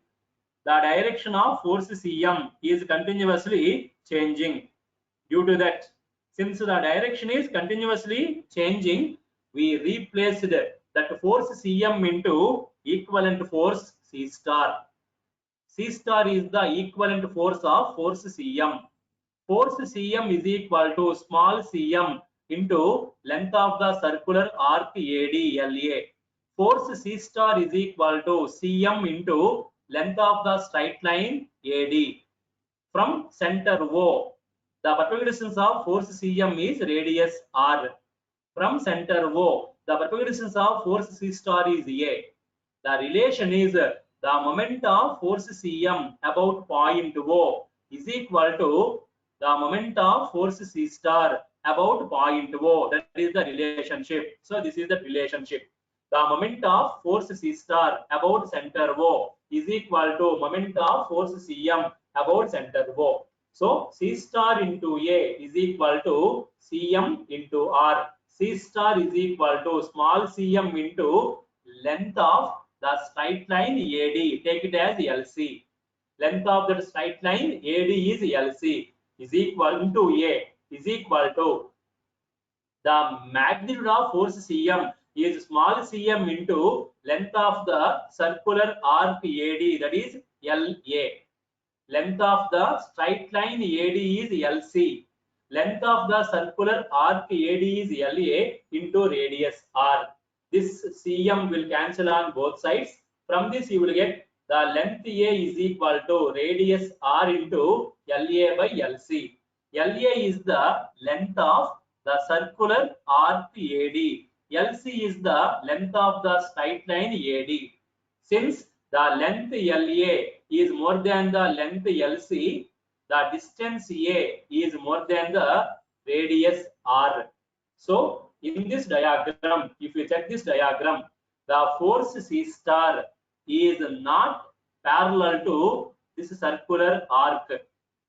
The direction of force Cm is continuously changing. Due to that, since the direction is continuously changing, we replaced that force Cm into equivalent force C star. C star is the equivalent force of force Cm. Force Cm is equal to small cm into length of the circular arc AD LA. Force C star is equal to Cm into length of the straight line AD. From center O, the perpendicular distance of force Cm is radius r. From center O, the perpendicular distance of force C star is A. The relation is the moment of force Cm about point O is equal to the moment of force C star about point O. That is the relationship. So this is the relationship. The moment of force C star about center O is equal to moment of force Cm about center O. So C star into A is equal to Cm into R. C star is equal to small cm into length of the straight line AD. Take it as LC. Length of that straight line AD is LC, is equal into A is equal to the magnitude of force Cm is small cm into length of the circular arc AD, that is LA. Length of the straight line AD is LC. Length of the circular arc AD is LA into radius r. This Cm will cancel on both sides. From this you will get the length A is equal to radius r into LA by LC. LA is the length of the circular arc AD. LC is the length of the straight line AD. Since the length LA is more than the length LC, the distance A is more than the radius r. So in this diagram, if you check this diagram, the force C star is not parallel to this circular arc,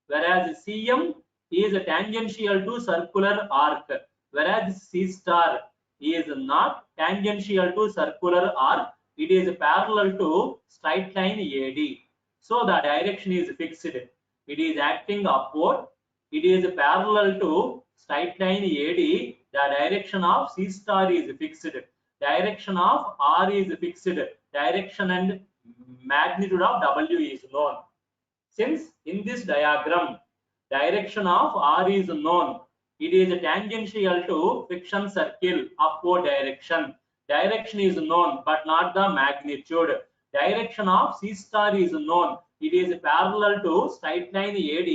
whereas Cm is tangential to circular arc, whereas C star is not tangential to circular arc. It is parallel to straight line AD. So the direction is fixed. It is acting upward. It is parallel to straight line AD. The direction of C star is fixed. Direction of R is fixed. Direction and magnitude of W is known. Since in this diagram, direction of R is known, it is tangential to friction circle upward direction. Direction is known, but not the magnitude. Direction of C star is known. It is parallel to straight line AD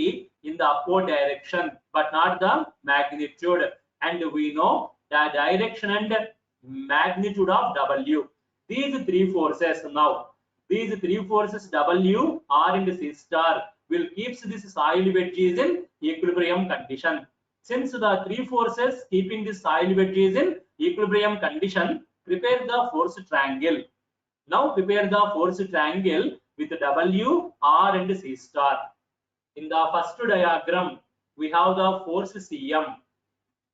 in the upward direction, but not the magnitude. And we know the direction and magnitude of W. These three forces now. These three forces W, R and C star will keep this soil wedges in equilibrium condition. Since the three forces keeping the soil wedges in equilibrium condition, prepare the force triangle. Now prepare the force triangle with W, R and C star. In the first diagram, we have the force Cm.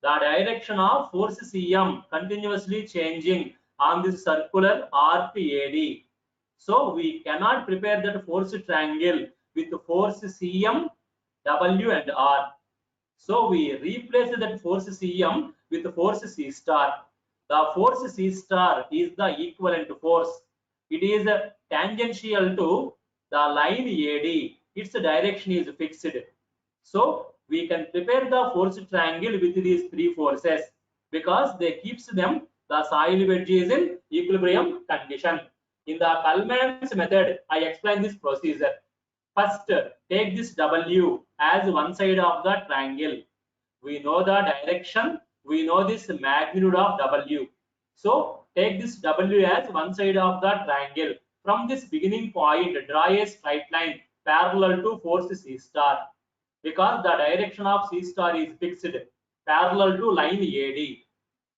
The direction of force Cm continuously changing on this circular arc AD. So we cannot prepare that force triangle with force Cm, W and R. So we replace that force Cm with force C star. The force C star is the equivalent force. It is tangential to the line AD. Its direction is fixed. So we can prepare the force triangle with these three forces because they keeps them the soil wedges in equilibrium condition. In the Kalman's method, I explain this procedure. First, take this W as one side of the triangle. We know the direction. We know this magnitude of W. So take this W as one side of the triangle. From this beginning point, draw a straight line parallel to force C star. Because the direction of C star is fixed parallel to line AD.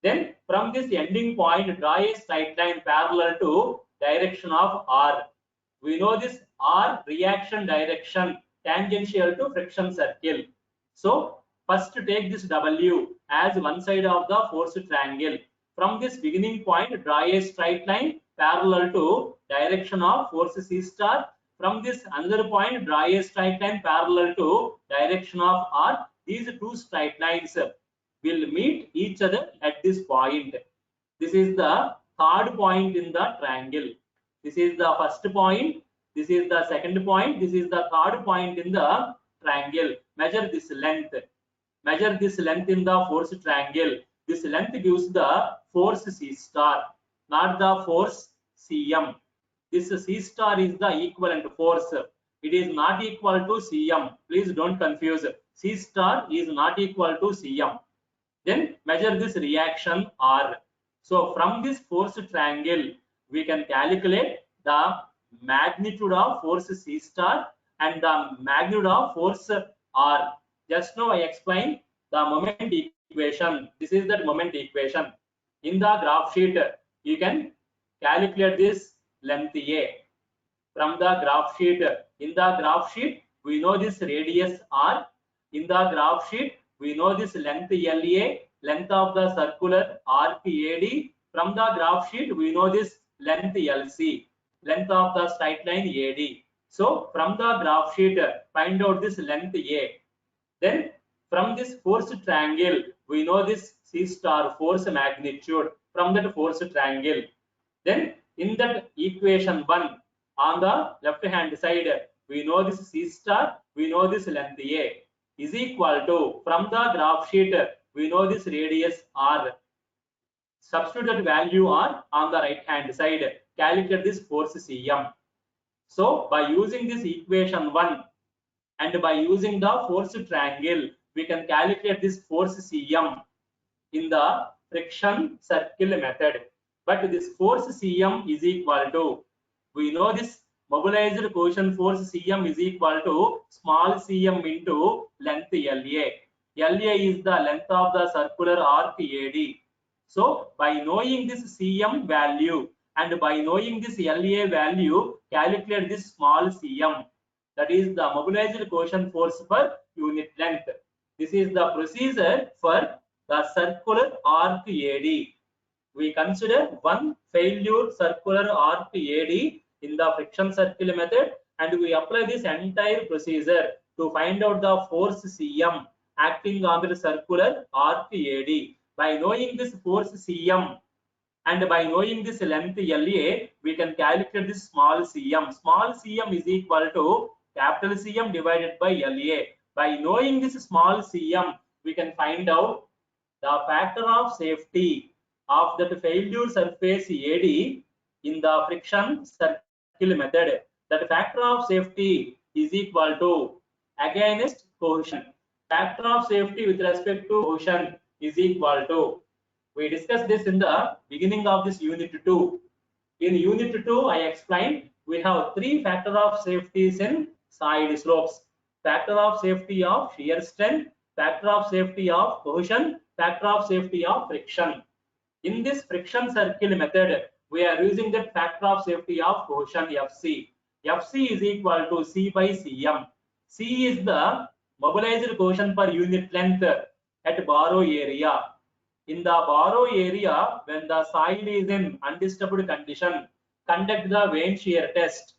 Then from this ending point, draw a straight line parallel to direction of R. We know this R reaction direction tangential to friction circle. So first take this W as one side of the force triangle. From this beginning point, draw a straight line parallel to direction of force C star. From this another point, draw a straight line parallel to direction of R. These two straight lines will meet each other at this point. This is the third point in the triangle. This is the first point. This is the second point. This is the third point in the triangle. Measure this length. Measure this length in the force triangle. This length gives the force C star, not the force Cm. This C star is the equivalent force. It is not equal to Cm. Please don't confuse. C star is not equal to Cm. Then measure this reaction R. So from this force triangle, we can calculate the magnitude of force C star and the magnitude of force R. Just now I explained the moment equation. This is the moment equation. In the graph sheet, you can calculate this length A. From the graph sheet, in the graph sheet, we know this radius R. In the graph sheet, we know this length LA, length of the circular arc AD. From the graph sheet, we know this length LC, length of the straight line AD. So from the graph sheet, find out this length A. Then from this force triangle, we know this C star force magnitude from that force triangle. Then in that equation 1, on the left hand side, we know this C star, we know this length A is equal to, from the graph sheet, we know this radius R. Substitute that value R on the right hand side, calculate this force Cm. So by using this equation 1 and by using the force triangle, we can calculate this force Cm in the friction circle method. But this force Cm is equal to, we know this mobilized cohesion force Cm is equal to small cm into length La. La is the length of the circular arc AD. So by knowing this Cm value and by knowing this La value, calculate this small cm. That is the mobilized cohesion force per unit length. This is the procedure for the circular arc AD. We consider one failure circular arc AD in the friction circle method, and we apply this entire procedure to find out the force Cm acting on the circular arc AD. By knowing this force Cm, And by knowing this length LA, we can calculate this small cm. Small cm is equal to capital Cm divided by LA. By knowing this small cm, we can find out the factor of safety of that failure surface AD in the friction circle method. That factor of safety is equal to against cohesion. Factor of safety with respect to cohesion is equal to, we discussed this in the beginning of this unit 2. In unit 2, I explained we have 3 factor of safeties in side slopes. Factor of safety of shear strength, factor of safety of cohesion, factor of safety of friction. In this friction circle method, we are using the factor of safety of cohesion FC. FC is equal to C by Cm. C is the mobilized cohesion per unit length at borrow area. In the borrow area, when the soil is in undisturbed condition, conduct the vane shear test.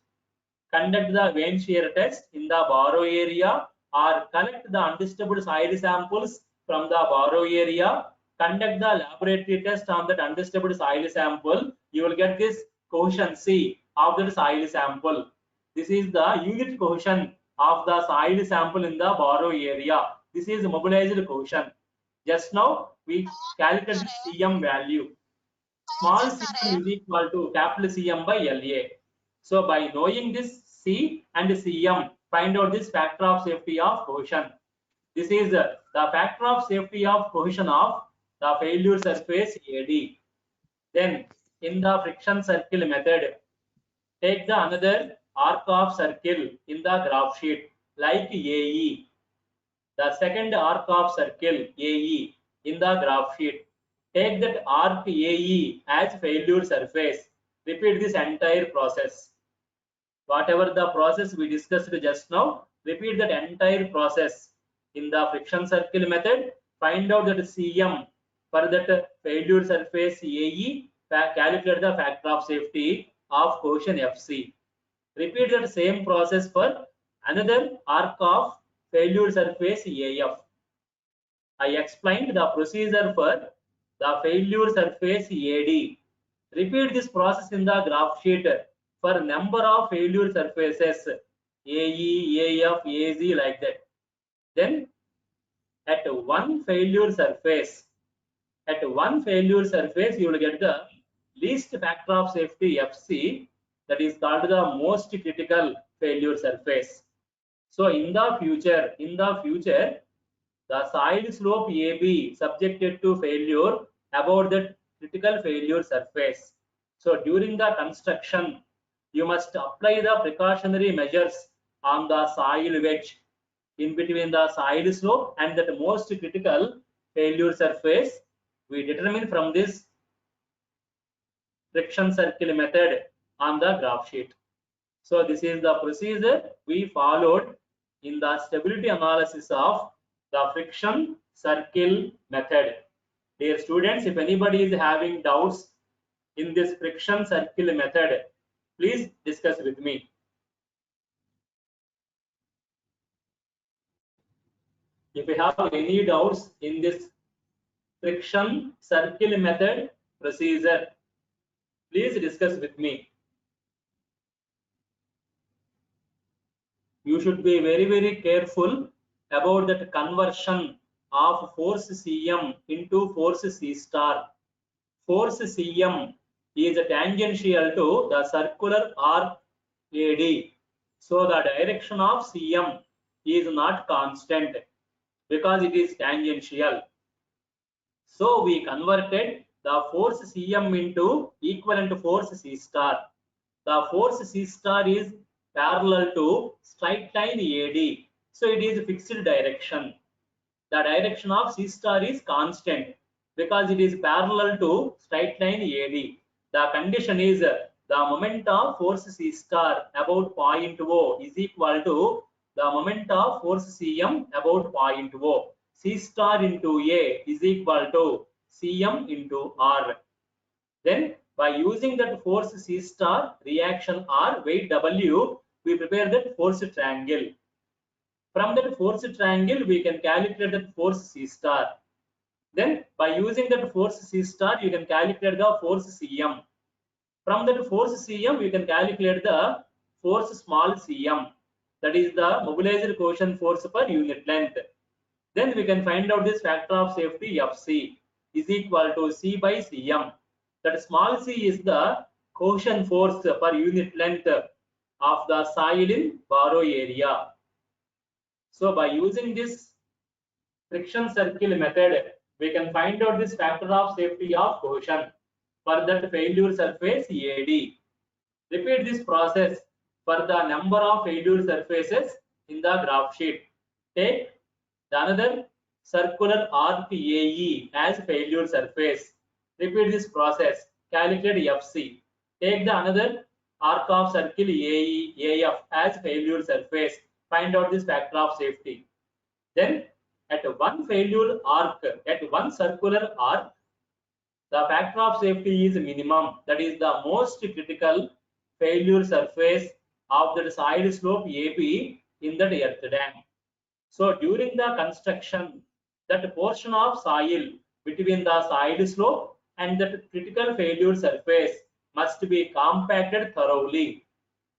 Conduct the vane shear test in the borrow area, or collect the undisturbed soil samples from the borrow area. Conduct the laboratory test on that undisturbed soil sample. You will get this cohesion C of the soil sample. This is the unit cohesion of the soil sample in the borrow area. This is mobilized cohesion. Just now we calculated Cm value. Small cm is equal to capital Cm by LA. So by knowing this C and Cm, find out this factor of safety of cohesion. This is the factor of safety of cohesion of the failure surface AD. Then in the friction circle method, take the another arc of circle in the graph sheet like AE. The second arc of circle AE in the graph sheet. Take that arc AE as failure surface. Repeat this entire process. Whatever the process we discussed just now, repeat that entire process. In the friction circle method, find out that Cm for that failure surface AE, calculate the factor of safety of cohesion FC. Repeat that same process for another arc of failure surface AF. I explained the procedure for the failure surface AD. Repeat this process in the graph sheet for number of failure surfaces AE, AF, AZ like that. Then at one failure surface, you will get the least factor of safety FC, that is called the most critical failure surface. So in the future, the soil slope AB subjected to failure about the critical failure surface. So during the construction, you must apply the precautionary measures on the soil wedge in between the soil slope and that most critical failure surface. We determine from this friction circle method on the graph sheet. So this is the procedure we followed in the stability analysis of the friction circle method. Dear students, if anybody is having doubts in this friction circle method, please discuss with me. If you have any doubts in this friction circle method procedure, please discuss with me. You should be very careful about that conversion of force Cm into force C star. Force Cm is tangential to the circular arc AD. So the direction of Cm is not constant because it is tangential. So we converted the force Cm into equivalent force C star. The force C star is parallel to straight line AD. So it is fixed direction. The direction of C star is constant because it is parallel to straight line AD. The condition is the moment of force C star about point O is equal to the moment of force Cm about point O. C star into A is equal to Cm into R. Then by using that force C star, reaction R, weight W, we prepare that force triangle. From that force triangle, we can calculate that force C star. Then by using that force C star, you can calculate the force Cm. From that force Cm, you can calculate the force small cm. That is the mobilized cohesion force per unit length. Then we can find out this factor of safety Fc is equal to C by Cm. That small c is the cohesion force per unit length of the soil in borrow area. So by using this friction circle method, we can find out this factor of safety of cohesion for that failure surface AD. Repeat this process for the number of failure surfaces in the graph sheet. Take the another circular arc AE as failure surface. Repeat this process. Calculate Fc. Take the another arc of circle AE AF as failure surface. Find out this factor of safety. Then at one failure arc, at one circular arc, the factor of safety is minimum. That is the most critical failure surface of the side slope AB in the earth dam. So during the construction, that portion of soil between the side slope and that critical failure surface must be compacted thoroughly,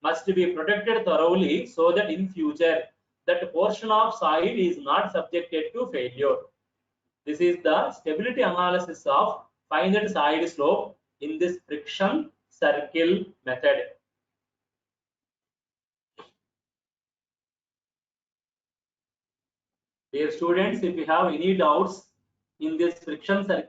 must be protected thoroughly, so that in future that portion of soil is not subjected to failure. This is the stability analysis of finite side slope in this friction circle method. Dear students, if you have any doubts in this friction circle